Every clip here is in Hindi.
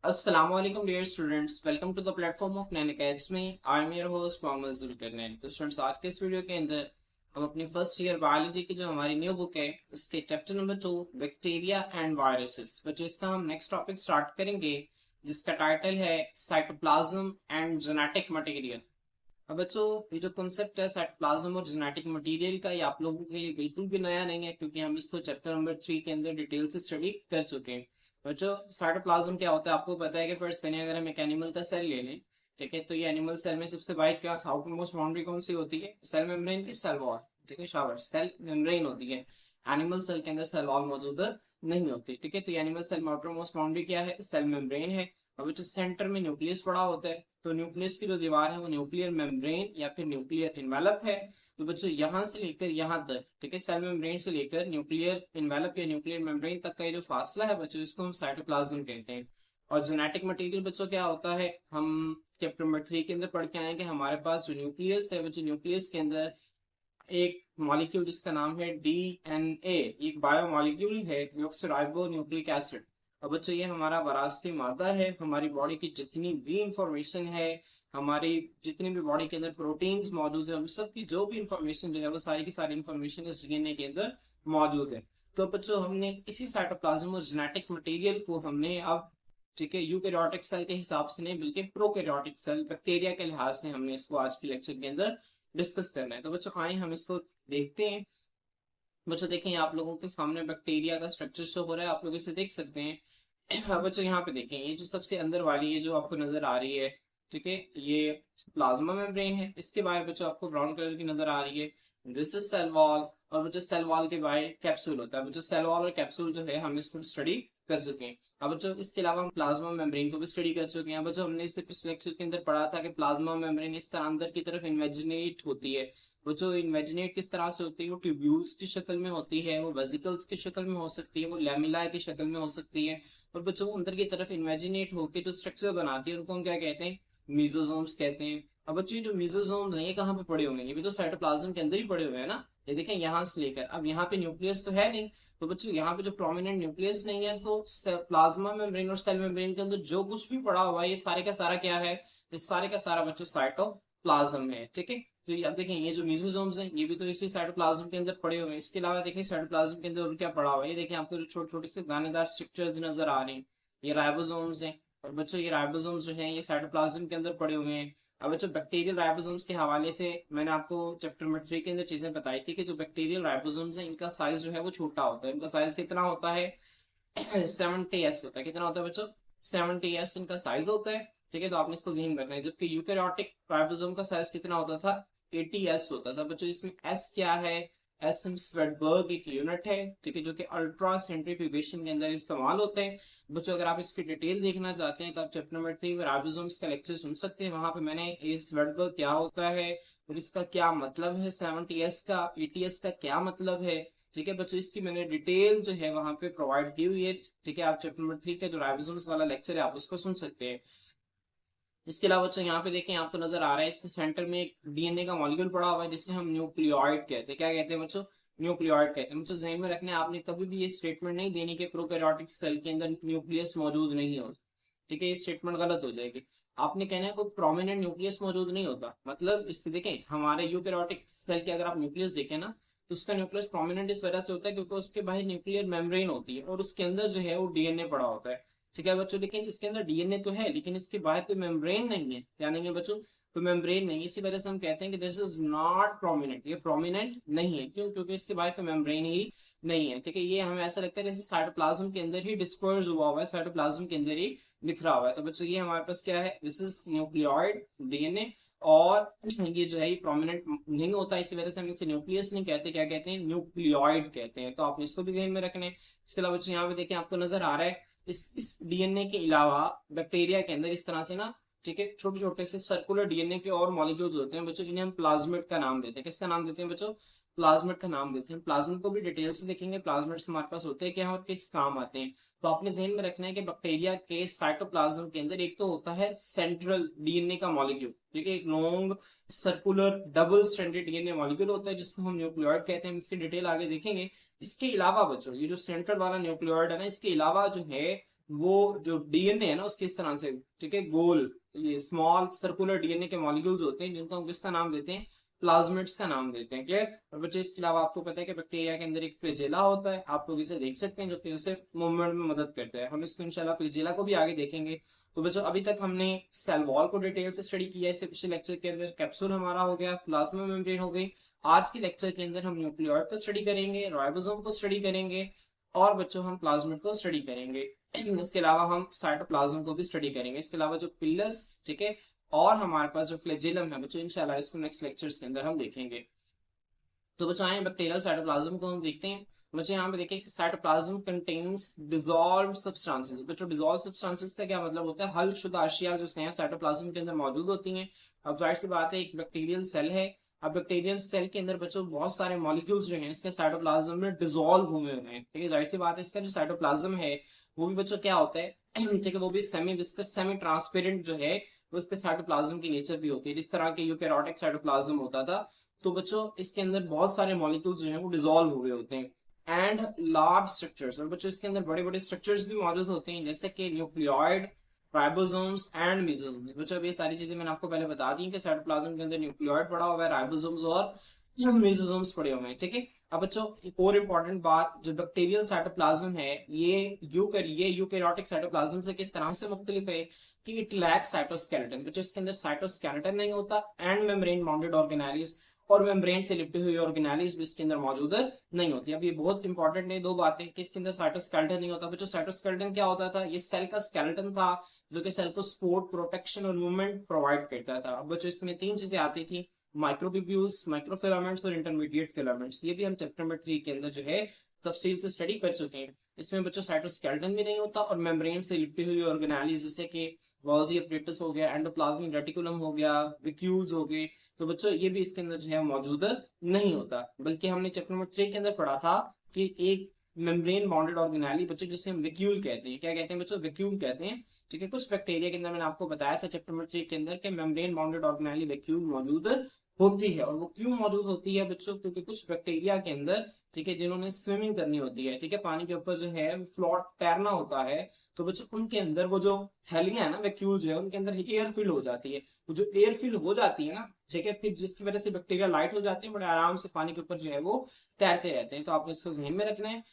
Assalamualaikum dear students, welcome to the platform of Nain Academy. I am your host Mohammad Zulqarnain. तो स्टूडेंट्स, आज के इस वीडियो के अंदर हम अपनी फर्स्ट ईयर बायोलॉजी की जो हमारी न्यू बुक है उसके chapter number 2 bacteria and viruses बच्चों इसका हम नेक्स्ट टॉपिक स्टार्ट करेंगे, जिसका टाइटल है साइटोप्लाज्म एंड जेनेटिक मटेरियल। अब बच्चों, ये जो कॉन्सेप्ट है साइटोप्लाज्म और जेनेटिक मटेरियल का, ये आप लोगों के लिए बिल्कुल भी नया नहीं है, क्योंकि हम इसको चैप्टर नंबर 3 के अंदर डिटेल से स्टडी कर चुके हैं। बच्चों, साइटोप्लाज्म क्या होता है आपको पता है कि फर्स्ट पहले अगर हम एक एनिमल का सेल ले लें, ठीक है, तो ये एनिमल सेल में सबसे बाहर क्या आउटर मोस्ट बाउंड्री कौन सी होती है? सेल मेम्ब्रेन की सेल वॉल। ठीक है, शाबाश, सेल मेम्ब्रेन होती है। एनिमल सेल के अंदर सेल वॉल मौजूद नहीं होती। ठीक है, तो एनिमल सेल में आउटर मोस्ट बाउंड्री क्या है? सेल मेम्ब्रेन है। अब जो सेंटर में न्यूक्लियस पड़ा होता है, तो न्यूक्लियस की जो दीवार है वो न्यूक्लियर मेम्ब्रेन या फिर न्यूक्लियर इन्वेलप है। तो बच्चों यहां से लेकर यहां तक, ठीक है, सेल मेम्ब्रेन से लेकर न्यूक्लियर इन्वेलप या न्यूक्लियर मेम्ब्रेन तक का ये जो फासला है बच्चों, इसको हम साइटोप्लाज्म कहते हैं। और जेनेटिक मटेरियल बच्चों क्या होता है? हम चैप्टर नंबर 3 के अंदर पढ़ के आए कि हमारे पास जो न्यूक्लियस है बच्चों, न्यूक्लियस के अंदर एक मॉलिक्यूल जिसका नाम है डीएनए, एक बायो मॉलिक्यूल है, डीऑक्सीराइबो न्यूक्लिक एसिड। अब बच्चों ये हमारा वरासती मादा है। हमारी बॉडी की जितनी भी इंफॉर्मेशन है, हमारी जितनी भी बॉडी के अंदर प्रोटीन्स मौजूद है, उन सब की जो भी इंफॉर्मेशन जो है वो सारी की सारी इंफॉर्मेशन इस डीएनए के अंदर मौजूद है। तो बच्चों हमने इसी साइटोप्लाज्म और जेनेटिक मटेरियल को हमने अब, ठीक है, यूकैरियोटिक सेल के हिसाब से नहीं बल्कि प्रोकैरियोटिक सेल बैक्टीरिया के लिहाज से हमने इसको आज के लेक्चर के अंदर डिस्कस करना है। तो बच्चों आए हम इसको देखते हैं। बच्चों देखें, आप लोगों के सामने बैक्टीरिया का स्ट्रक्चर शो हो रहा है, आप लोग इसे देख सकते हैं। अब बच्चों यहाँ पे देखें, ये जो सबसे अंदर वाली ये जो आपको नजर आ रही है, ठीक है, ये प्लाज्मा मेम्ब्रेन है। इसके बाहर बच्चों आपको ब्राउन कलर की नजर आ रही है, दिस इज सेल वॉल। और बच्चों सेल वॉल के बाहर कैप्सूल होता है। बच्चों सेल वॉल और कैप्सूल जो है हम इसको स्टडी कर चुके हैं। अब बच्चों इसके अलावा हम प्लाज्मा मेम्ब्रेन को भी स्टडी कर चुके हैं। बच्चों हमने इससे पिछले लेक्चर के अंदर पढ़ा था कि प्लाज्मा मेम्ब्रेन इस तरह अंदर की तरफ इन्वेजिनेट होती है। वो जो इन्वेजिनेट किस तरह से होती है? वो ट्यूब्यूल्स की शक्ल में होती है, वो वेसिकल्स की शक्ल में हो सकती है, वो लैमिला की शक्ल में हो सकती है। और बच्चों अंदर की तरफ इन्वेजिनेट होकर जो स्ट्रक्चर बनाती है उनको हम क्या कहते हैं? मीजोजोम्स कहते हैं। अब बच्चों ये जो मीजोजोम्स हैं ये कहाँ पे पड़े हुए हैं? ये भी तो साइटोप्लाज्म के अंदर ही पड़े हुए हैं ना। ये देखें यहाँ से लेकर अब यहाँ पे न्यूक्लियस तो है नहीं। तो बच्चों यहाँ पे जो प्रोमिनेंट न्यूक्लियस नहीं है, तो प्लाज्मा मेम्ब्रेन और सेल मेम्ब्रेन के अंदर जो कुछ भी पड़ा हुआ है ये सारे का सारा क्या है? ये सारे का सारा बच्चों साइटोप्लाज्म है। ठीक है, तो अब देखें ये जो मीजोजोम्स हैं ये भी तो इसी साइटोप्लाज्म के अंदर पड़े हुए हैं। इसके अलावा देखें साइटोप्लाज्म के अंदर और क्या पड़ा हुआ है, ये देखें आपको छोटे छोटे से दानेदार स्ट्रक्चर्स नजर आ रहे हैं, ये राइबोसोम्स हैं। और बच्चों ये राइबोसोम्स जो हैं ये साइटोप्लाज्म के अंदर पड़े हुए हैं। अब बच्चों बैक्टीरियल राइबोसोम्स के हवाले से मैंने आपको चैप्टर नंबर 3 के अंदर चीजें बताई थी कि जो बैक्टीरियल राइबोसोम्स हैं इनका साइज जो है वो छोटा होता है। इनका साइज कितना होता है? 70s होता है। कितना होता है बच्चों? 70s इनका साइज होता है। ठीक है, तो आपने इसको ध्यान रखना है। जबकि यूकैरियोटिक राइबोसोम का साइज कितना होता था? 80s होता था। बच्चों इसमें एस क्या है? एस हम स्वेडबर्ग एक यूनिट है, ठीक है, जो कि अल्ट्रा सेंट्रीफ्यूगेशन के अंदर इस्तेमाल होते हैं। बच्चों अगर आप इसकी डिटेल देखना चाहते हैं तो आप चैप्टर नंबर 3 में राइबोसोम्स का लेक्चर सुन सकते हैं। वहां पे मैंने ये स्वेडबर्ग क्या होता है और इसका क्या मतलब है, 70s का 80s का क्या मतलब है, ठीक है बच्चों, इसकी मैंने डिटेल जो है वहां पे प्रोवाइड की हुई है। ठीक है, आप चैप्टर नंबर 3 का जो राइबोसोम्स वाला लेक्चर है आप उसको सुन सकते हैं। इसके अलावा बच्चों यहाँ पे देखें, आपको नजर आ रहा है इसके सेंटर में एक डीएनए का मॉलिक्यूल पड़ा हुआ है जिसे हम न्यूक्लियोइड कहते हैं। क्या कहते हैं बच्चों? न्यूक्लियोइड कहते हैं। बच्चों ध्यान में रखने, आपने कभी भी ये स्टेटमेंट नहीं देनी कि प्रोकैरियोटिक सेल के अंदर न्यूक्लियस मौजूद नहीं होता। ठीक है, ये स्टेटमेंट गलत हो जाएगी। आपने कहना है कोई प्रोमिनेंट न्यूक्लियस मौजूद नहीं होता। मतलब इससे देखें, हमारे यूकैरियोटिक सेल के अगर आप न्यूक्लियस देखें ना, तो उसका न्यूक्लियस प्रोमिनेंट इस वजह से होता है क्योंकि उसके बाहर न्यूक्लियर मेम्ब्रेन होती है और उसके अंदर जो है वो डीएनए पड़ा होता है। ठीक है बच्चों, लेकिन इसके अंदर डीएनए तो है लेकिन इसके बाहर कोई मेम्ब्रेन नहीं है। क्या नहीं है बच्चों? कोई मेम्ब्रेन नहीं। इसी वजह से हम कहते हैं कि दिस इज नॉट प्रोमिनेंट, ये प्रोमिनेंट नहीं है। क्यों? क्योंकि इसके बाहर कोई मेम्ब्रेन ही नहीं है। ठीक है, ये हमें ऐसा लगता है जैसे साइटोप्लाज्म के अंदर ही डिस्पर्स हुआ है, साइटोप्लाज्म के अंदर ही बिखरा हुआ है। तो बच्चों ये हमारे पास क्या है? This is nucleoid DNA. और ये जो है ये प्रोमिनेंट नहीं होता, इसी वजह से हम इसे न्यूक्लियस नहीं कहते, क्या कहते हैं? न्यूक्लियोइड कहते हैं। तो आप इसको भी ध्यान में रखना है। इसके अलावा बच्चों यहाँ पे देखिए आपको नजर आ रहा है इस डीएनए के अलावा बैक्टीरिया के अंदर इस तरह से ना, ठीक है, छोटे छोटे से सर्कुलर डीएनए के और मॉलिक्यूल्स होते हैं बच्चों, जिन्हें हम प्लाज्मिड का नाम देते हैं। किसका नाम देते हैं बच्चों? प्लाज्मिड का नाम देते हैं। प्लाज्मिड को भी डिटेल से देखेंगे, प्लाज्मिड्स हमारे पास होते हैं क्या और किस काम आते हैं। तो आपने ध्यान में रखना है कि बैक्टीरिया के साइटोप्लाज्म के अंदर एक तो होता है सेंट्रल डीएनए का मॉलिक्यूल, ठीक है, एक long circular double stranded DNA molecule होता है जिसको हम न्यूक्लियोइड कहते हैं। हम इसकी डिटेल आगे देखेंगे। इसके अलावा बच्चों ये जो सेंट्रल वाला न्यूक्लियोइड है ना, इसके अलावा जो है वो जो डीएनए है ना उसके इस तरह से, ठीक है, गोल, ये स्मॉल सर्कुलर डीएनए के मॉलिक्यूल्स होते हैं जिनको हम किसका नाम देते हैं, प्लाज्मिड्स का नाम देते हैं। क्लियर। और बच्चे इसके अलावा आपको पता है कि बैक्टीरिया के अंदर एक फ्लैजेला होता है, आप लोग इसे देख सकते हैं, जो कि उसे मूवमेंट में मदद करता है। हम इसको इंशाल्लाह फ्लैजेला को भी आगे देखेंगे। तो बच्चों अभी तक हमने सेल वॉल को डिटेल से स्टडी किया है, इससे पिछले लेक्चर के अंदर कैप्सूल हमारा हो गया, प्लाज्मा मेम्ब्रेन हो गई। आज के लेक्चर के अंदर हम न्यूक्लियोइड को स्टडी करेंगे, राइबोसोम को स्टडी करेंगे, और बच्चों हम प्लाज्मिड को स्टडी करेंगे। इसके अलावा हम साइटोप्लाज्म को भी स्टडी करेंगे। इसके अलावा जो पिलस, ठीक है, और हमारे पास जो फ्लैजेलम है बच्चों, इंशाल्लाह इसको नेक्स्ट लेक्चर्स के अंदर हम देखेंगे। तो बच्चों आए बैक्टीरियल साइटोप्लाज्म को हम देखते हैं। बच्चों यहाँ पे देखिए, साइटोप्लाज्म कंटेन्स डिसॉल्व्ड सब्सटेंसेस। बच्चों डिसॉल्व सब्सटेंसेस का क्या मतलब होता है, हलशुदा अशिया जो हैं साइटोप्लाज्म के अंदर मौजूद होती हैं। अब जाहिर सी बात है, एक बैक्टीरियल सेल है। अब बैक्टीरियल सेल के अंदर बच्चों बहुत सारे मॉलिक्यूल्स जो हैं इसके साइटोप्लाज्म में डिसॉल्व हुए हैं। ठीक है, जाहिर सी बात है, इसका जो साइटोप्लाज्म है वो भी बच्चों क्या होता है, ठीक है, वो भी सेमी विस्कस सेमी ट्रांसपेरेंट जो है, उसके साइटोप्लाज्म की नेचर भी होती है जिस तरह के यूकैरियोटिक साइटोप्लाज्म होता था। तो बच्चों इसके अंदर बहुत सारे मॉलिक्यूल्स जो हैं वो डिसॉल्व हुए होते हैं। एंड लार्ज स्ट्रक्चर्स, और बच्चों इसके अंदर बड़े बड़े स्ट्रक्चर्स भी मौजूद होते हैं, जैसे कि न्यूक्लियोइड, राइबोसोम्स एंड मेसोसोम्स। बच्चों अब ये सारी चीजें मैंने आपको पहले बता दी कि साइटोप्लाज्म के अंदर न्यूक्लियोइड पड़ा हुआ है, राइबोसोम्स और मेसोसोम्स पड़े हुए हैं। ठीक है। अब बच्चों एक और इम्पॉर्टेंट बात, जो बैक्टीरियल साइटोप्लाज्म है ये यूकैरियोटिक साइटोप्लाज्म से किस तरह से मुख्तलिफ है कि इट लैक्स साइटोस्केलेटन। बच्चों इसके अंदर साइटोस्केलेटन नहीं होता, एंड मेम्ब्रेन बाउंडेड ऑर्गेनेलिस, और मेम्ब्रेन से लिपटी हुई ऑर्गेनेलिस भी इसके अंदर मौजूद नहीं होती। अब ये बहुत इंपॉर्टेंट है दो बातें कि इसके अंदर साइटोस्केलेटन नहीं होता। बच्चों साइटोस्केलेटन क्या होता था, ये सेल का स्केलेटन था जो कि सेल को सपोर्ट, प्रोटेक्शन और मूवमेंट प्रोवाइड करता था। अब बच्चों इसमें तीन चीजें आती थी, माइक्रोट्यूब्यूल्स, माइक्रोफिलामेंट्स और इंटरमीडिएट फिलामेंट्स। ये भी हम चैप्टर नंबर 3 के अंदर जो है तफसील से स्टडी कर चुके हैं। इसमें बच्चों साइटोस्केलेटन भी नहीं होता, और मेम्ब्रेन से लिपटी हुई ऑर्गेनेलिस जैसे कि गोल्गी एपरेटस हो गया, एंडोप्लाज्मिक रेटिकुलम हो गया, वैक्यूल्स हो गए, तो बच्चों ये भी इसके अंदर जो है मौजूद नहीं होता। बल्कि हमने चैप्टर नंबर 3 के अंदर पढ़ा था कि एक मेम्ब्रेन बाउंडेड ऑर्गेनेली बच्चों जिसे हम वैक्यूल कहते हैं। क्या कहते हैं बच्चों, वैक्यूल कहते हैं। ठीक है, कुछ बैक्टीरिया के अंदर मैंने आपको बताया था चैप्टर नंबर 3 के अंदर कि मेम्ब्रेन बाउंडेड ऑर्गेनेली वैक्यूल मौजूद होती है। और वो क्यों मौजूद होती है बच्चों, क्योंकि कुछ बैक्टीरिया के अंदर, ठीक है, जिन्होंने स्विमिंग करनी होती है, ठीक है, पानी के ऊपर जो है फ्लोट तैरना होता है, तो बच्चों उनके अंदर वो जो थैलियां है ना, वैक्यूल जो है, उनके अंदर एयर फिल हो जाती है। वो जो एयर फिल हो जाती है ना, ठीक है, फिर जिसकी वजह से बैक्टीरिया लाइट हो जाते हैं, बड़े आराम से पानी के ऊपर जो है वो तैरते रहते हैं। तो आपको इसको ध्यान में रखना है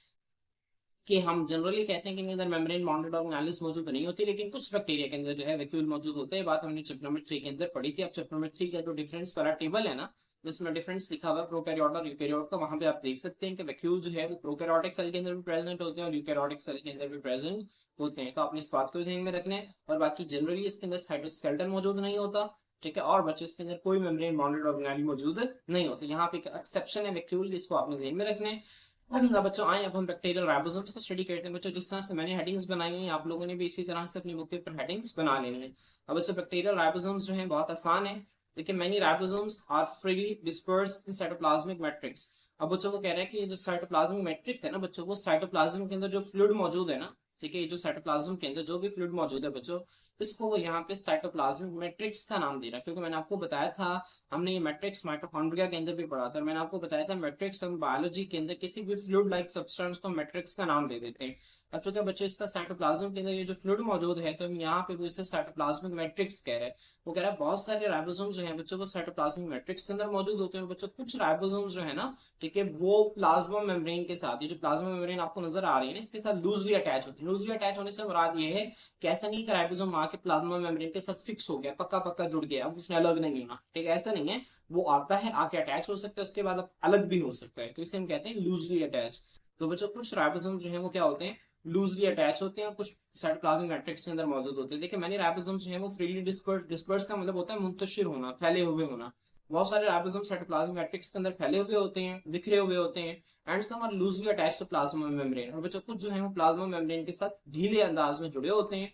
कि हम जनरली कहते हैं कि इनके अंदर मेम्ब्रेन बाउंडेड ऑर्गेनेलिस मौजूद नहीं होती, लेकिन कुछ बैक्टीरिया के अंदर जो है वैक्यूल मौजूद होते हैं। बात हमने चैप्टर नंबर 3 के अंदर पढ़ी थी। अब चैप्टर नंबर 3 का जो डिफरेंस वाला टेबल है ना, जिसमें डिफरेंस लिखा हुआ है प्रोकैरियोट और यूकैरियोट का, वहां पे आप देख सकते हैं कि वैक्यूल जो है वो प्रोकैरियोटिक सेल के अंदर भी प्रेजेंट होते हैं और यूकैरियोटिक सेल के अंदर भी प्रेजेंट होते हैं। तो आपने इस बात को ध्यान में रखना है। और बाकी जनरली इसके अंदर साइटोस्केलेटन मौजूद नहीं होता, ठीक है, और बच्चों इसके अंदर कोई मेम्ब्रेन बाउंडेड ऑर्गेनेली मौजूद नहीं होती। यहाँ पे एक एक्सेप्शन है वैक्यूल, इसको आपने ध्यान में रखना है। अब बच्चों आए, अब हम बैक्टीरियल राइबोसोम्स को स्टडी करते हैं। बच्चों जिस तरह से मैंने हेडिंग्स बनाई हैं, आप लोगों ने भी इसी तरह से अपनी बुक के ऊपर हेडिंग्स बना लेनी है। अब बच्चों बैक्टीरियल राइबोसोम्स जो हैं बहुत आसान है। देखिए, many ribosomes are freely dispersed in cytoplasmic matrix. अब बच्चों को कह रहे हैं कि जो साइटोप्लाज्मिक मैट्रिक्स है ना बच्चों, वो साइटोप्लाज्म के अंदर जो फ्लूइड मौजूद है ना, ठीक है, जो साइटोप्लाज्म के अंदर जो भी फ्लूइड मौजूद है बच्चों, इसको यहाँ पे साइटोप्लाज्मिक मैट्रिक्स का नाम दे रहा है। क्योंकि मैंने आपको बताया था, हमने ये मैट्रिक्स माइटोकॉन्ड्रिया के अंदर भी पढ़ा था, मैंने आपको बताया था मैट्रिक्स हम बायोलॉजी के अंदर किसी भी फ्लूइड लाइक सब्सटेंस को मैट्रिक्स का नाम दे देते हैं। अब चूंकि बच्चों इसका साइटोप्लाज्म के अंदर ये जो फ्लूइड मौजूद है, तो हम यहाँ पे भी इसे साइटोप्लाज्मिक मैट्रिक्स कह रहे हैं। वो कह रहा है बहुत सारे राइबोसोम जो है बच्चों को साइटोप्लाज्मिक मैट्रिक्स के अंदर मौजूद होते हैं। बच्चों कुछ राइबोसोम जो है ना, ठीक है, वो प्लाज्मा मेम्ब्रेन के साथ, ये जो प्लाज्मा मेम्ब्रेन आपको नजर आ रही है ना, इसके साथ लूजली अटैच होती है। लूजली अटैच होने से मुराद ये है कि ऐसा नहीं कि राइबोसोम आके प्लाज्मा मेम्ब्रेन के साथ फिक्स हो गया, पक्का पक्का जुड़ गया, अब उसने अलग नहीं होना, ठीक है, ऐसा नहीं है। वो आता है, आके अटैच हो सकता है, उसके बाद अलग भी हो सकता है, तो इसे हम कहते हैं लूजली अटैच। तो बच्चों कुछ राइबोसोम जो है वो क्या होते हैं, लूजली अटैच होते हैं, और कुछ साइटोप्लाज्मिक मैट्रिक्स के अंदर मौजूद होते हैं। देखिए मैनी राइबोसोम्स जो है वो फ्रीली डिस्पर्स का मतलब होता है मुंतशिर होना, फैले हुए होना। बहुत सारे राइबोसोम साइटोप्लाज्मिक मैट्रिक्स के अंदर फैले हुए होते हैं, बिखरे हुए होते हैं, and some are loosely attached to plasma membrane. और बच्चों कुछ जो है वो प्लाज्मा मेम्ब्रेन के साथ ढीले अंदाज में जुड़े होते हैं।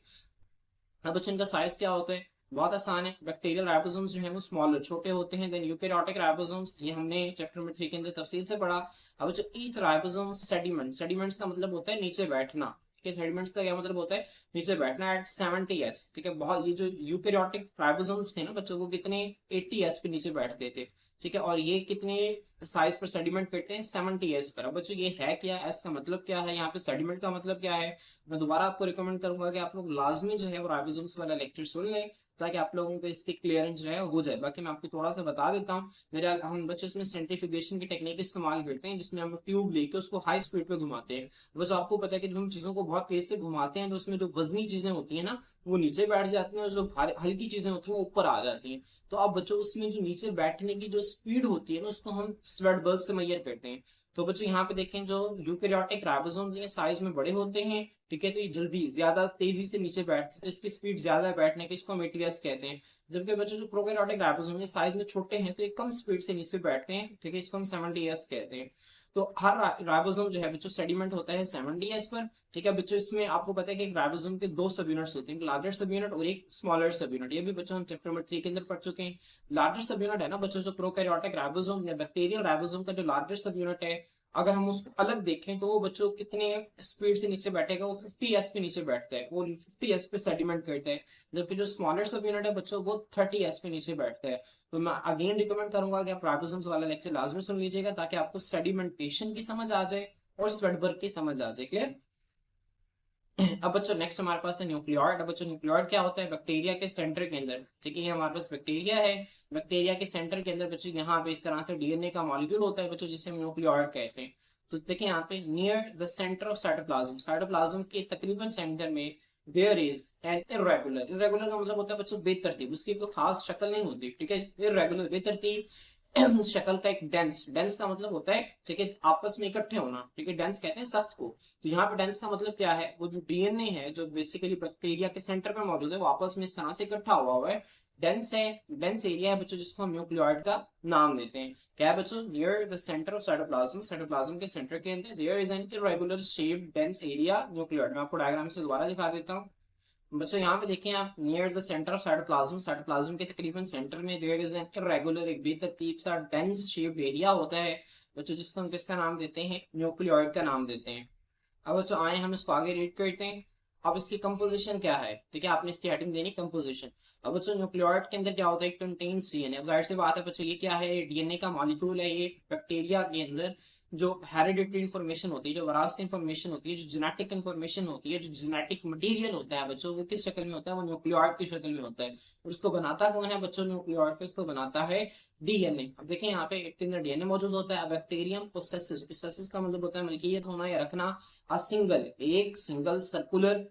अब बच्चों इनका साइज क्या होता है, बहुत आसान है। बैक्टीरियल राइबोसोम्स जो है वो स्मॉलर, छोटे होते हैं देन यूकैरियोटिक राइबोसोम्स, ये हमने चैप्टर नंबर 3 के अंदर तफसील से पढ़ा। अब बच्चों ईच राइबोसोम सेडिमेंट, सेडिमेंट्स का मतलब होता है नीचे बैठना, ठीक है, सेडिमेंट्स का क्या मतलब होता है, नीचे बैठना एट 70s, ठीक है। बहुत ये जो यूकैरियोटिक राइबोसोम्स थे ना बच्चों, को कितने 80s पे नीचे बैठते थे, ठीक है, और ये कितने साइज पर सेडिमेंट करते हैं, 70s पर। अब बच्चों ये है क्या, एस का मतलब क्या है, यहाँ पे सेडिमेंट का मतलब क्या है, मैं दोबारा आपको रिकमेंड करूंगा कि आप लोग लाजमी जो है वो राइबोसोम्स वाला लेक्चर सुन लें, ताकि आप लोगों को इसकी क्लियरेंस जो है हो जाए। बाकी मैं आपको थोड़ा सा बता देता हूँ। मेरे हम बच्चे इसमें सेंट्रीफ्यूगेशन की टेक्निक इस्तेमाल करते हैं, जिसमें हम ट्यूब लेके उसको हाई स्पीड पे घुमाते हैं। बस आपको पता है कि जब हम चीजों को बहुत तेज से घुमाते हैं तो उसमें जो वजनी चीजें होती है ना वो नीचे बैठ जाती हैं, और जो हल्की चीजें होती हैं वो ऊपर आ जाती हैं। तो अब बच्चों उसमें जो नीचे बैठने की जो स्पीड होती है ना उसको हम स्वेडबर्ग से मेजर करते हैं। तो बच्चों यहाँ पे देखें, जो यूकेरियोटिक राइबोसोम्स ये साइज में बड़े होते हैं, ठीक है, तो ये जल्दी ज्यादा तेजी से नीचे बैठते हैं, तो इसकी स्पीड ज्यादा है बैठने की, इसको हम एटीएस कहते हैं। जबकि बच्चों जो प्रोकैरियोटिक राइबोसोम ये साइज में छोटे हैं तो ये कम स्पीड से नीचे बैठते हैं, ठीक है, इसको हम 70s कहते हैं। तो हर राइबोसोम जो है बच्चों सेडिमेंट होता है 70s पर, ठीक है बच्चों। इसमें आपको पता है कि एक राइबोसोम के दो सब यूनिट्स होते हैं, एक लार्जर सब यूनिट और एक स्मॉलर सब यूनिट। ये भी बच्चों हम चैप्टर नंबर 3 के अंदर पढ़ चुके हैं। लार्जर सब यूनिट है ना बच्चों, जो प्रोकैरियोटिक राइबोसोम या बैक्टीरियल राइबोसोम का जो लार्जर सब यूनिट है, अगर हम उसको अलग देखें तो वो बच्चों कितने स्पीड से नीचे बैठेगा, वो 50s पे नीचे बैठता है, वो 50s पे सेडिमेंट करता है। जबकि जो स्मॉलर सब यूनिट है बच्चों वो 30s पे नीचे बैठता है। तो मैं अगेन रिकमेंड करूंगा कि आप राइबोसोम्स वाला लेक्चर लाजमी सुन लीजिएगा, ताकि आपको सेडिमेंटेशन की समझ आ जाए और स्वेडबर्ग की समझ आ जाए। क्लियर? अब बच्चों नेक्स्ट हमारे पास है न्यूक्लियॉइड। अब बच्चों न्यूक्लियॉइड क्या होता है, बैक्टीरिया के सेंटर के अंदर, ठीक है, ये हमारे पास बैक्टीरिया है, बैक्टीरिया के सेंटर के अंदर बच्चों यहाँ पे इस तरह से डीएनए का मॉलिक्यूल होता है बच्चों, जिसे हम न्यूक्लियॉइड कहते हैं। तो देखिए यहाँ पे near the centre of cytoplasm, cytoplasm के तकरीबन सेंटर में there is an irregular, irregular का मतलब होता है बच्चों बेतरतीब, उसकी कोई खास शक्ल नहीं होती, ठीक है, इर्रेगुलर बेतरतीब शक्ल का एक डेंस, डेंस का मतलब होता है, ठीक है, आपस में इकट्ठे होना, ठीक है, डेंस कहते हैं सख्त को। तो यहाँ पे डेंस का मतलब क्या है, वो जो डीएनए है जो बेसिकली बैक्टीरिया के सेंटर में मौजूद है वो आपस में इस तरह से इकट्ठा हुआ है, डेंस है, डेंस एरिया है बच्चों, जिसको हम न्यूक्लियोइड का नाम देते हैं। क्या है बच्चों, near the centre of cytoplasm, cytoplasm के सेंटर के अंदर there is an irregular shaped dense area nucleoid. मैं आपको डायग्राम से दोबारा दिखा देता हूँ बच्चों। यहाँ पे देखें आप, near the centre of cytoplasm, cytoplasm के तकरीबन सेंटर में देयर इज एन इर्रेगुलर, एक बेतरतीब सा डेंस शेप्ड एरिया होता है बच्चों, जिसको हम किसका नाम देते हैं, न्यूक्लियोइड का नाम देते हैं। अब बच्चों आए हम इसको आगे रीड करते हैं। अब इसकी कंपोजिशन क्या है, ठीक है, आपने इसकी हेडिंग देनी कंपोजिशन। अब बच्चों न्यूक्लियोइड के अंदर क्या होता है, कंटेन्स डीएनए। अब जाहिर सी बात है बच्चों, ये क्या है, डीएनए का मॉलिक्यूल है। ये बैक्टीरिया के अंदर जो हेरिडिटरी इंफॉर्मेशन होती है, जो वरासत इंफॉर्मेशन होती है, जो जेनेटिक इंफॉर्मेशन होती है, जो जेनेटिक मटेरियल होता है बच्चों, वो किस शक्ल में होता है, वो न्यूक्लियोइड की शक्ल में होता है। और उसको बनाता कौन है बच्चों, न्यूक्लियोइड को इसको बनाता है डीएनए। अब देखिए यहाँ पे एक के अंदर डीएनए मौजूद होता है। बैक्टीरियम पोसेसेस, पोसेसेस का मतलब होता है मलकियत होना या रखना। अ सिंगल, एक सिंगल सर्कुलर,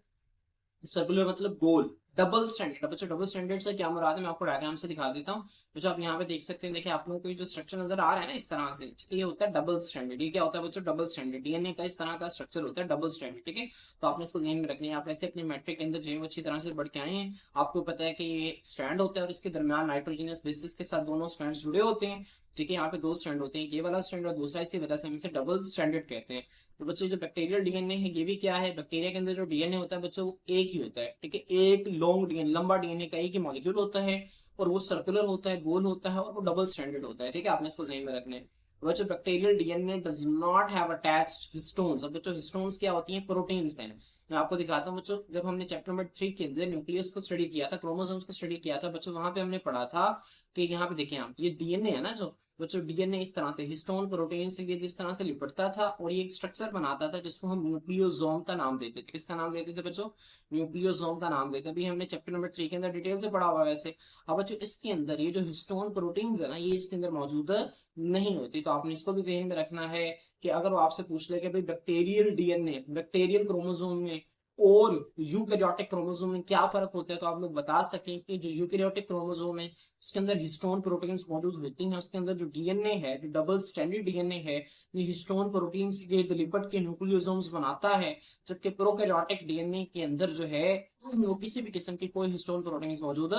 सर्कुलर मतलब गोल, डबल स्टैंडर्ड। बच्चों डबल स्टैंडर्ड से क्या मुराद है, मैं आपको डायग्राम से दिखा देता हूँ। बच्चों आप यहाँ पे देख सकते हैं, देखिए आप लोगों को जो स्ट्रक्चर नजर आ रहा है ना इस तरह से, ठीक है, ये होता है डबल स्टैंडर्ड। ये क्या होता है बच्चों, डबल स्टैंडर्ड। डीएनए का इस तरह का स्ट्रक्चर होता है डबल स्टैंडर्ड, ठीक है। तो आपने इसको ध्यान में रखना है। आप ऐसे अपने मैट्रिक के अंदर जो है वो अच्छी तरह से बढ़ के आए हैं, आपको पता है कि ये स्ट्रैंड होता है और इसके दरमियान नाइट्रोजनस बेसिस के साथ दोनों स्ट्रैंड जुड़े होते हैं, ठीक है। यहाँ पे दो स्ट्रैंड होते हैं, ये वाला स्ट्रैंड और दूसरा, इसी वजह से हम इसे डबल स्टैंडर्ड कहते हैं। तो बच्चों जो बैक्टीरियल डीएनए है ये भी क्या है, बैक्टीरिया के अंदर जो डीएनए होता है बच्चों वो एक ही होता है, ठीक है, एक लॉन्ग डीएनए, लंबा डीएनए का एक ही मॉलिक्यूल होता है, और वो सर्कुलर होता है, गोल होता है, और वो डबल स्टैंडर्ड होता है, ठीक है, आपने इसको ध्यान में रखना है। बच्चों bacterial DNA does not have attached histones. अब बच्चों हिस्टोन्स क्या होती हैं, प्रोटीन्स हैं। मैं आपको दिखाता हूँ बच्चों, जब हमने चैप्टर नंबर 3 के अंदर न्यूक्लियस को स्टडी किया था, क्रोमोसोम्स को स्टडी किया था बच्चों, वहां पे हमने पढ़ा था कि यहाँ पे देखिए आप, ये डीएनए है ना जो बच्चों, डीएनए इस तरह से हिस्टोन प्रोटीन से ये इस तरह से लिपटता था और ये एक स्ट्रक्चर बनाता था जिसको हम न्यूक्लियोसोम का नाम देते थे। किसका नाम देते थे बच्चों, न्यूक्लियोसोम का नाम देते। अभी हमने चैप्टर नंबर 3 के अंदर डिटेल से पढ़ा हुआ है वैसे। अब बच्चों इसके अंदर ये जो हिस्टोन प्रोटीन्स है ना, ये इसके अंदर मौजूद नहीं होती। तो आपने इसको भी ध्यान में रखना है कि अगर वो आपसे पूछ ले कि भाई बैक्टीरियल डीएनए, बैक्टीरियल क्रोमोसोम में और यूकैरियोटिक क्रोमोसोम में क्या फर्क होता है, तो आप लोग बता सकें कि जो यूकैरियोटिक क्रोमोसोम है उसके अंदर हिस्टोन प्रोटीन्स मौजूद होती हैं, उसके अंदर जो डीएनए है, जो डबल स्टैंडर्ड डीएनए है, ये हिस्टोन प्रोटीन्स के इर्द लिपट के न्यूक्लियोसोम्स बनाता है। जबकि प्रोकैरियोटिक डीएनए के अंदर जो है वो किसी भी किस्म की कोई हिस्टोन प्रोटीन्स मौजूद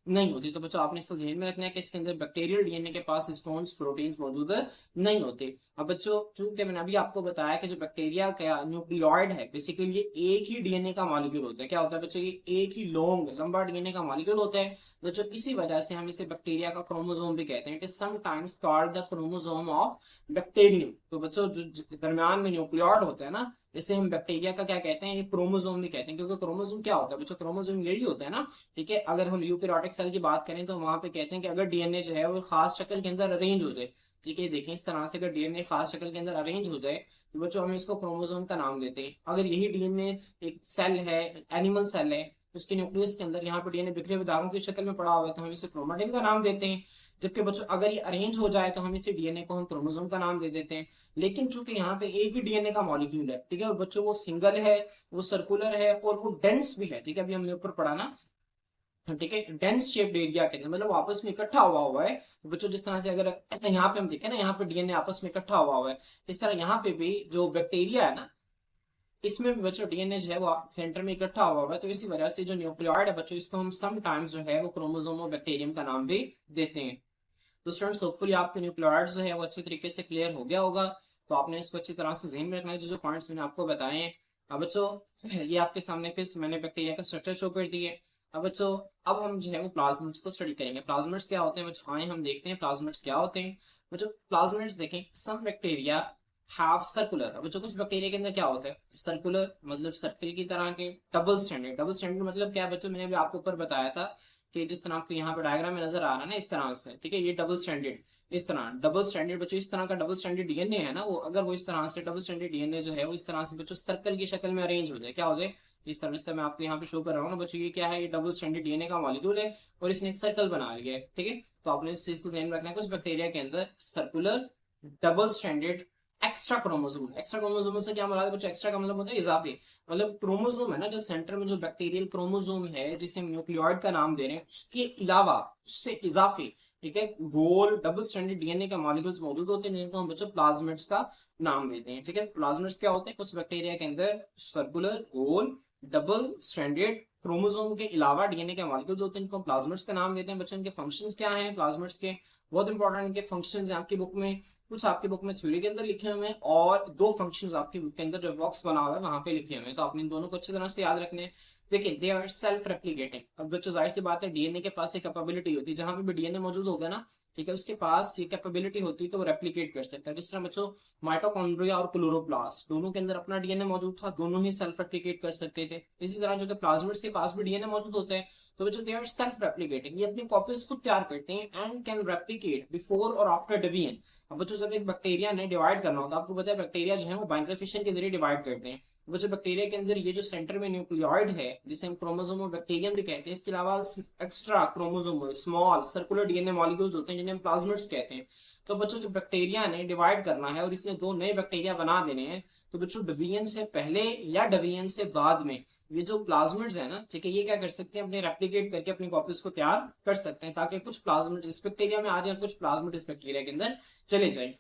नहीं होती। तो बच्चों आपने इसको ध्यान में रखना है कि इसके अंदर बैक्टीरियल डीएनए के पास हिस्टोन प्रोटीन्स मौजूद नहीं होते। अब बच्चों चूंकि मैंने अभी आपको बताया कि जो बैक्टीरिया का न्यूक्लियोइड है बेसिकली ये एक ही डीएनए का मॉलिक्यूल होता है। क्या होता है बच्चों, ये एक ही लंबा डीएनए का मॉलिक्यूल होता है बच्चों, इसी वजह से हम इसे बैक्टीरिया का क्रोमोसोम भी कहते हैं। It is sometimes called the chromosome of bacterium. तो बच्चों जो दरमियान में न्यूक्लियॉइड होता है ना, इसे हम बैक्टीरिया का क्या कहते हैं, ये क्रोमोसोम भी कहते हैं। क्योंकि क्रोमोसोम क्या होता है बच्चों, क्रोमोसोम यही होता है ना, ठीक है। अगर हम यूकैरियोटिक सेल की बात करें तो वहां पे कहते हैं कि अगर डीएनए जो है वो खास शक्ल के अंदर अरेंज हो जाए, ठीक है, देखें इस तरह से अगर डीएनए खास शक्ल के अंदर अरेंज हो जाए तो बच्चों हम इसको क्रोमोसोम का नाम देते हैं। अगर यही डीएनए एक सेल है, एनिमल सेल है, उसके न्यूक्लियस के अंदर यहाँ पे डीएनए बिखरे हुए धागों की शक्ल में पड़ा हुआ है तो हम इसे क्रोमाटिन का नाम देते हैं। जबकि बच्चों अगर ये अरेंज हो जाए तो हम इसे डीएनए को हम क्रोमोसोम का नाम दे देते हैं। लेकिन चूंकि यहाँ पे एक ही डीएनए का मॉलिक्यूल है, ठीक है, और बच्चों वो सिंगल है, वो सर्कुलर है और वो डेंस भी है, ठीक है, अभी हमने ऊपर पढ़ा ना, ठीक है, डेंस शेप्ड एरिया के अंदर, मतलब आपस में इकट्ठा हुआ है। तो बच्चों जिस तरह से अगर यहाँ पे हम देखें ना, यहाँ पे डीएनए आपस में इकट्ठा हुआ है, इस तरह यहाँ पे भी जो बैक्टीरिया है ना, इसमें भी बच्चों डीएनए जो है वो सेंटर में इकट्ठा हुआ है। तो इसी वजह से जो न्यूक्लियोइड है बच्चों, इसको हम समटाइम्स जो है वो क्रोमोसोम और बैक्टीरियम का नाम भी देते हैं। तो स्टूडेंट्स होपफुली आपके न्यूक्लियोइड जो है वो अच्छे तरीके से क्लियर हो गया होगा। तो आपने इसको अच्छी तरह से ध्यान में रखना है, जो जो पॉइंट्स मैंने आपको बताए हैं। अब बच्चों ये आपके सामने फिर मैंने बैक्टीरिया का स्ट्रक्चर शो कर दिए। अब बच्चों अब हम जो है वो प्लाज्मिड्स को स्टडी करेंगे। प्लाज्मिड्स क्या होते हैं बच्चों, आए हम देखते हैं प्लाज्मिड्स क्या होते हैं। बच्चों प्लाज्मिड्स देखें, सम बैक्टीरिया हैव सर्कुलर। अब बच्चों कुछ बैक्टीरिया के अंदर क्या होता है, सर्कुलर मतलब सर्कल की तरह के। डबल स्टैंडर्ड, डबल स्टैंडर्ड मतलब क्या है बच्चों, मैंने भी आपको ऊपर बताया था कि जिस तरह आपको यहाँ पे डायग्राम में नजर आ रहा है ना, इस तरह से, ठीक है, ये डबल स्टैंडर्ड, इस तरह डबल स्टैंडर्ड बच्चों, इस तरह का डबल स्टैंडर्ड डीएनए है ना, वो अगर वो इस तरह से डबल स्टैंडर्ड डीएनए जो है वो इस तरह से बच्चों सर्कल की शक्ल में अरेंज हो जाए, क्या हो जाए, इस तरह से मैं आपको यहाँ पे शो कर रहा हूँ ना बच्चों, ये क्या है, ये डबल स्टैंडर्ड डीएनए का मॉलिक्यूल है और इसने एक सर्कल बना लिया है, ठीक है। तो आपने इस चीज को ध्यान में रखना है, कुछ बैक्टीरिया के अंदर circular double standard extra chromosome. Extra chromosome से क्या मतलब है बच्चों, एक्स्ट्रा का मतलब होता है इजाफी, मतलब क्रोमोसोम है ना जो सेंटर में जो बैक्टीरियल क्रोमोसोम है जिसे हम न्यूक्लियोइड का नाम दे रहे हैं, उसके अलावा उससे इजाफी, ठीक है, गोल डबल स्टैंडर्ड डीएनए का मॉलिक्यूल्स मौजूद होते हैं जिनको हम बच्चों प्लाज्मिड्स का नाम देते हैं, ठीक है। प्लाज्मिड्स क्या होते हैं, कुछ बैक्टीरिया के अंदर सर्कुलर गोल डबल स्टैंडर्ड क्रोमोसोम के अलावा डीएनए के मॉलिक्यूल्स होते हैं जिनको प्लाज्मिड्स का नाम देते हैं। बच्चों इनके फंक्शंस क्या हैं प्लाज्मिड्स के, बहुत इंपॉर्टेंट इनके फंक्शंस हैं आपकी बुक में, कुछ आपकी बुक में थ्योरी के अंदर लिखे हुए हैं और दो फंक्शंस आपकी बुक के अंदर जो बॉक्स बना हुआ है वहां पे लिखे हुए हैं। तो आपने इन दोनों को अच्छी तरह से याद रखने हैं। देखिए दे आर सेल्फ रेप्लिकेटिंग। अब बच्चों जाहिर सी बात है डीएनए के पास एक कैपेबिलिटी होती है, जहां पे भी डीएनए मौजूद होगा ना, ठीक है, उसके पास ये कैपेबिलिटी होती है तो वो रेप्लिकेट कर सकता है। जिस तरह बच्चों माइटोकॉन्ड्रिया और क्लोरोप्लास्ट दोनों के अंदर अपना डीएनए मौजूद था, दोनों ही सेल्फ रेप्लिकेट कर सकते थे। इसी तरह जो कि प्लाज्मिड्स के पास भी डीएनए मौजूद होता है, तो बच्चों दे आर सेल्फ रेप्लिकेटिंग, ये अपनी कॉपीज खुद तैयार करते हैं एंड कैन रेप्लिकेट बिफोर और आफ्टर डिवीजन। अब बच्चों जब एक बैक्टीरिया ने डिवाइड करना होता है, आपको पता है बैक्टीरिया जो है वो बाइंडर फिशन के जरिए डिवाइड करते हैं। बच्चों बैक्टीरिया के अंदर ये जो सेंटर में न्यूक्लियोइड है जिसे हम क्रोमोसोम और बैक्टीरियम भी कहते हैं, इसके अलावा extra chromosome small circular DNA molecules होते हैं जिन्हें हम प्लाज्मिड्स कहते हैं। तो बच्चों जो बैक्टीरिया ने डिवाइड करना है और इसने दो नए बैक्टीरिया बना देने हैं, तो बच्चों डिवीजन से पहले या डिवीजन से बाद में ये जो प्लाज्मिड्स है ना, ठीक है, ये क्या कर सकते हैं, अपने रेप्लिकेट करके अपनी कॉपीज को तैयार कर सकते हैं ताकि कुछ प्लाज्मिड इस बैक्टीरिया में आ जाए, कुछ प्लाज्मिड इस बैक्टीरिया के अंदर चले जाए।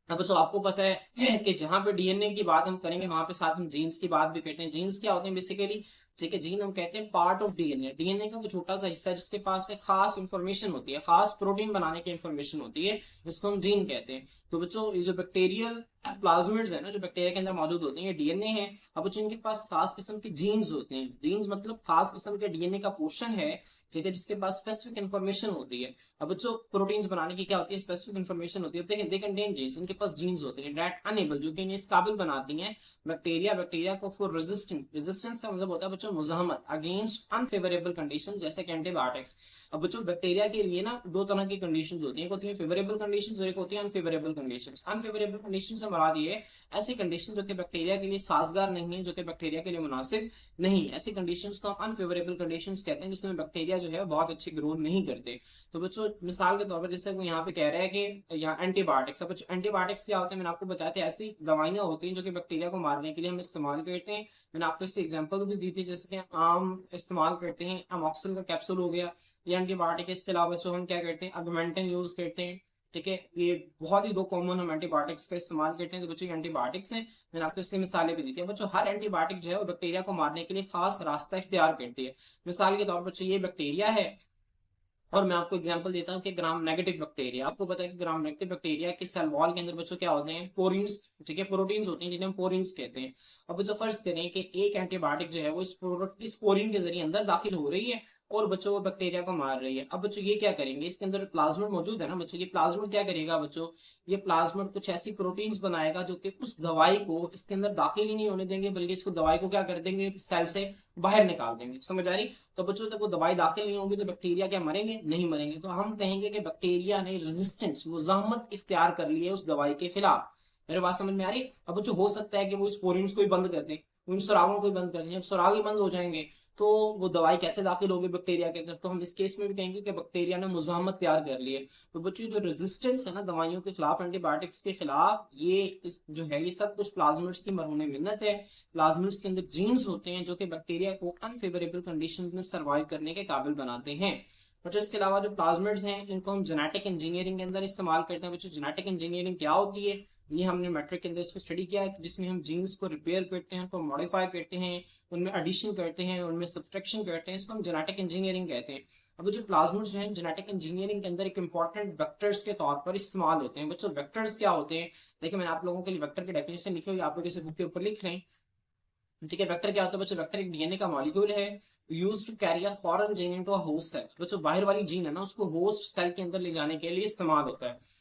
अब दोस्तों आपको पता है कि जहां पे डीएनए की बात हम करेंगे वहां पे साथ हम जीन्स की बात भी करते हैं। जीन्स क्या होते हैं बेसिकली, ठीक है, जीन हम कहते हैं पार्ट ऑफ डीएनए। डीएनए का कुछ छोटा सा हिस्सा है जिसके पास एक खास इंफॉर्मेशन होती है, खास प्रोटीन बनाने की इंफॉर्मेशन होती है, जिसको हम जीन कहते हैं। तो बच्चों ये जो बैक्टीरियल प्लाज्मिड्स है ना, जो बैक्टीरिया के अंदर मौजूद होते हैं, ये डीएनए है। अब बच्चों इनके पास खास किस्म के जीन्स होते हैं। जीन्स मतलब खास किस्म के डीएनए का पोर्शन है, ठीक है, जिसके पास स्पेसिफिक इन्फॉर्मेशन होती है। अब बच्चों प्रोटीन्स बनाने की क्या होती है, स्पेसिफिक इन्फॉर्मेशन होती है। देखिए दे कंटेन जीन्स, इनके पास जीन्स होते हैं दैट अनेबल, जो कि इन्हें इस काबिल बनाती हैं बैक्टीरिया को फॉर रेजिस्टेंस। रेजिस्टेंस का मतलब होता है बच्चों मुजाहमत अगेंस्ट अनफेवरेबल कंडीशन, जैसे कि एंटीबायोटिक्स। अब बच्चों बैक्टीरिया के लिए ना दो तरह की कंडीशन होती है, एक होती है फेवरेबल कंडीशन और एक होती है अनफेवरेबल कंडीशन। अनफेवरेबल कंडीशन से मुराद ये ऐसी कंडीशन जो कि बैक्टीरिया के लिए साजगार नहीं है, जो कि बैक्टीरिया के लिए मुनासिब नहीं, ऐसी कंडीशंस को हम अनफेवरेबल कंडीशंस कहते हैं, जिसमें बैक्टीरिया जो है बहुत अच्छी ग्रोथ नहीं करते। तो बच्चों मिसाल के तौर पर जैसे वो यहाँ पे कह रहा है कि यहाँ एंटीबायोटिक्स। अब एंटीबायोटिक्स क्या होते हैं, मैंने आपको बताया था, ऐसी दवाइयां होती हैं जो कि बैक्टीरिया को मारने के लिए हम इस्तेमाल करते हैं। मैंने आपको इससे एग्जांपल भी दी थी, जैसे कि आम इस्तेमाल करते हैं, अमोक्सिल का कैप्सूल हो गया, ये एंटीबायोटिक। इसके अलावा बच्चों हम क्या करते हैं, अगमेंटिन यूज करते हैं, ठीक है, ये बहुत ही दो कॉमन हम एंटीबायोटिक्स का इस्तेमाल करते हैं। तो बच्चों एंटीबायोटिक्स हैं, मैंने आपको इसकी मिसालें भी दी थी। बच्चों हर एंटीबायोटिक जो है वो बैक्टीरिया को मारने के लिए खास रास्ता इख्तियार करती है। मिसाल के तौर पर बच्चों ये बैक्टीरिया है और मैं आपको एग्जांपल देता हूं कि ग्राम नेगेटिव बैक्टीरिया। आपको पता है कि ग्राम नेगेटिव बैक्टीरिया के सेल वॉल के अंदर बच्चों क्या होते हैं, पोरिन्स, ठीक है, प्रोटीन्स होते हैं जिन्हें हम पोरिन्स कहते हैं। अब बच्चों फर्ज करें कि एक एंटीबायोटिक जो है वो इस पोरिन के जरिए अंदर दाखिल हो रही है और बच्चों वो बैक्टीरिया को मार रही है। अब बच्चों ये क्या करेंगे, इसके अंदर प्लाज्मिड मौजूद है ना बच्चों, ये प्लाज्मिड क्या करेगा बच्चों, ये प्लाज्मिड कुछ ऐसी प्रोटीन्स बनाएगा जो कि उस दवाई को इसके अंदर दाखिल ही नहीं होने देंगे, बल्कि इसको दवाई को क्या कर देंगे, सेल से बाहर निकाल देंगे। समझ आ रही? तो बच्चों जब वो दवाई दाखिल नहीं होगी तो बैक्टीरिया क्या मरेंगे? नहीं मरेंगे। तो हम कहेंगे कि बैक्टीरिया ने रेजिस्टेंस, मुजाहमत इख्तियार कर ली है उस दवाई के खिलाफ। मेरे बात समझ में आ रही? अब बच्चों हो सकता है कि वो स्पोरेंस को ही बंद कर दें, उन सुरागों को ही बंद कर दें। जब सुराग ही बंद हो जाएंगे तो वो दवाई कैसे दाखिल होगी बैक्टीरिया के अंदर? तो हम इस केस में भी कहेंगे कि बैक्टीरिया ने मुजाहमत तैयार कर ली है। तो बच्चों जो रेजिस्टेंस है ना दवाइयों के खिलाफ, एंटीबायोटिक्स के खिलाफ, जो है ये सब कुछ प्लाज्मिड्स की मरहून मिन्नत है। प्लाज्मिड्स के अंदर जीन्स होते हैं जो कि बैक्टीरिया को अनफेवरेबल कंडीशन में सर्वाइव करने के काबिल बनाते हैं। बच्चों इसके अलावा जो प्लाज्मिड्स हैं इनको हम जेनेटिक इंजीनियरिंग के अंदर इस्तेमाल करते हैं। बच्चों जेनेटिक इंजीनियरिंग क्या होती है, ये हमने मैट्रिक के अंदर इसको स्टडी किया है, जिसमें हम जीन्स को रिपेयर करते हैं, उनको मॉडिफाई करते हैं, उनमें एडिशन करते हैं, उनमें सब्सट्रैक्शन करते हैं, इसको हम जेनेटिक इंजीनियरिंग कहते हैं। अब जो प्लाज्मिड्स हैं जेनेटिक इंजीनियरिंग के अंदर एक इंपॉर्टेंट वेक्टर्स के तौर पर इस्तेमाल होते हैं। बच्चों वेक्टर्स क्या होते हैं, देखिए मैंने आप लोगों के लिए वेक्टर की डेफिनेशन लिखी हुई, आप लोग इसे बुक के ऊपर लिख रहे हैं। ठीक है, वेक्टर क्या होता है बच्चों, वेक्टर एक डीएनए का मॉलिक्यूल है used to carry a foreign gene into a host cell. बच्चों बाहर वाली जीन है ना उसको होस्ट सेल के अंदर ले जाने के लिए इस्तेमाल होता है।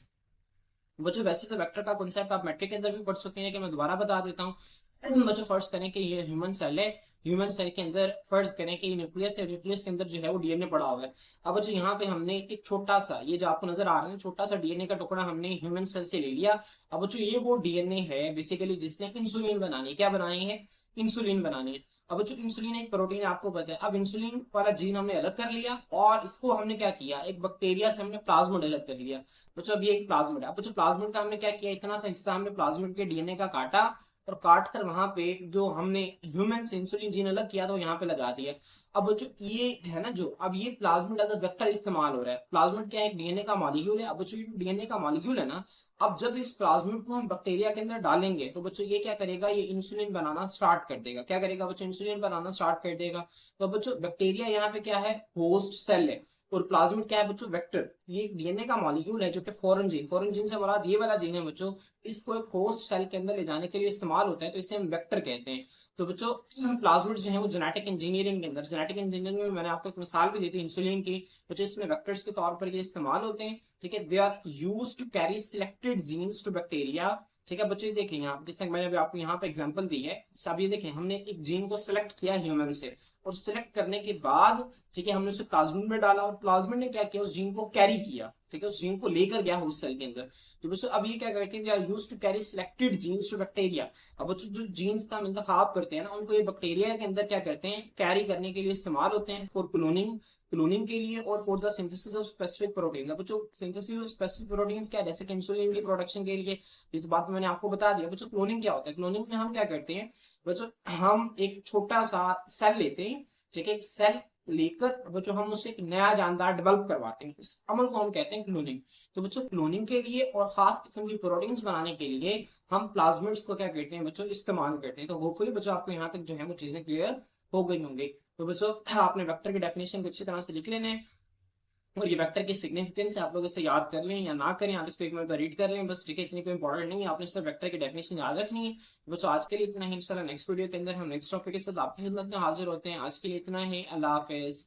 बच्चों वैसे तो वेक्टर का कॉन्सेप्ट आप मैट्रिक के अंदर भी पढ़ सकते हैं, कि मैं दोबारा बता देता हूँ। बच्चों फर्ज करें कि ये ह्यूमन सेल है, ह्यूमन सेल के अंदर फर्ज करें कि ये न्यूक्लियस है, न्यूक्लियस के अंदर जो है वो डीएनए पड़ा हुआ है। अब बच्चों यहाँ पे हमने एक छोटा सा, ये जो आपको नजर आ रहा है छोटा सा डीएनए का टुकड़ा हमने ह्यूमन सेल से ले लिया। अब बच्चों ये वो डीएनए है बेसिकली जिसने इंसुलिन बनानी है, क्या बनानी है, इंसुलिन बनानी है। अब बच्चों इंसुलिन एक प्रोटीन आपको पता है। अब इंसुलिन वाला जीन हमने अलग कर लिया और इसको हमने क्या किया, एक बैक्टीरिया से हमने प्लाज्मिड अलग कर लिया। बच्चों अब ये एक प्लाज्मिड है। अब बच्चों प्लाज्मिड का हमने क्या किया, इतना सा हिस्सा हमने प्लाज्मिड के डीएनए का काटा और काट कर वहां पे जो हमने ह्यूमन से इंसुलिन जीन अलग किया था यहाँ पे लगा दिया। अब जो ये है ना, जो अब ये प्लाज्मिड एज अ वेक्टर इस्तेमाल हो रहा है। प्लाज्मिड क्या है, डीएनए का मॉलिक्यूल है। अब बच्चों ये डीएनए का मॉलिक्यूल है ना, अब जब इस प्लाज्मिड को हम बैक्टीरिया के अंदर डालेंगे तो बच्चों ये क्या करेगा, ये इंसुलिन बनाना स्टार्ट कर देगा। क्या करेगा बच्चों, इंसुलिन बनाना स्टार्ट कर देगा। तो बच्चों बैक्टीरिया यहाँ पे क्या है, होस्ट सेल है, और प्लाज्मिड क्या है बच्चों, वेक्टर। ये एक डीएनए का मॉलिक्यूल है जो कि फॉरेन जीन से मुराद ये वाला जीन है बच्चों। इसको एक होस्ट सेल के अंदर ले जाने के लिए इस्तेमाल होता है, तो इसे हम वेक्टर कहते हैं। तो बच्चों प्लाज्मिड जो है वो जेनेटिक इंजीनियरिंग के अंदर, जेनेटिक इंजीनियरिंग में मैंने आपको एक मिसाल भी दी थी इंसुलिन की, बच्चों इसमें वेक्टर्स के तौर पर ये इस्तेमाल होते हैं। ठीक है, they are used to carry selected genes to bacteria. ठीक है बच्चों, ये देखें यहाँ जैसे मैंने अभी आपको यहाँ पे एग्जांपल दी है। अब ये देखें हमने एक जीन को सिलेक्ट किया ह्यूमन से, और सिलेक्ट करने के बाद ठीक है हमने उसे प्लाज्मिड में डाला, और प्लाज्मिड ने क्या किया, उस जीन को कैरी किया। ठीक है, उस जीन को लेकर गया उस सेल के अंदर। तो बच्चों अब ये क्या करते हैं, used to carry selected genes to bacteria. अब बच्चों जो जीन्स का हम इंतखाब करते हैं ना, उनको ये बैक्टीरिया के अंदर क्या करते हैं, कैरी करने के लिए इस्तेमाल होते हैं, फॉर क्लोनिंग, क्लोनिंग के लिए, और for the synthesis of specific protein. बच्चों सिंथेसिस ऑफ स्पेसिफिक प्रोटीन्स क्या है, जैसे कि इंसुलिन की प्रोडक्शन के लिए, ये तो बात मैंने आपको बता दिया। बच्चों क्लोनिंग क्या होता है, क्लोनिंग में हम क्या करते हैं बच्चों, हम एक छोटा सा सेल लेते हैं। ठीक है, एक सेल लेकर बच्चों हम उससे एक नया जानदार डेवलप करवाते हैं, इस अमल को हम कहते हैं क्लोनिंग। तो बच्चों क्लोनिंग के लिए और खास किस्म की प्रोटीन्स बनाने के लिए हम प्लाज्मिड्स को क्या कहते हैं बच्चों, इस्तेमाल करते हैं। तो होपफुली बच्चों आपको यहाँ तक जो है वो चीजें क्लियर हो गई होंगी। तो बच्चों आपने वेक्टर की डेफिनेशन को अच्छी तरह से लिख लेना है, और ये वेक्टर की सिग्निफिकेंस आप लोग इसे याद कर लें या ना करें, आप इसको एक मिनट रीड कर लें बस। ठीक है, इतनी कोई इंपॉर्टेंट नहीं है, आपने सिर्फ वेक्टर की डेफिनेशन याद रखनी है। बच्चों आज के लिए इतना ही, इंशाल्लाह नेक्स्ट वीडियो के अंदर हम नेक्स्ट टॉपिक के साथ आपकी खिदमत में हाजिर होते हैं। आज के लिए इतना ही, अल्लाह हाफिज।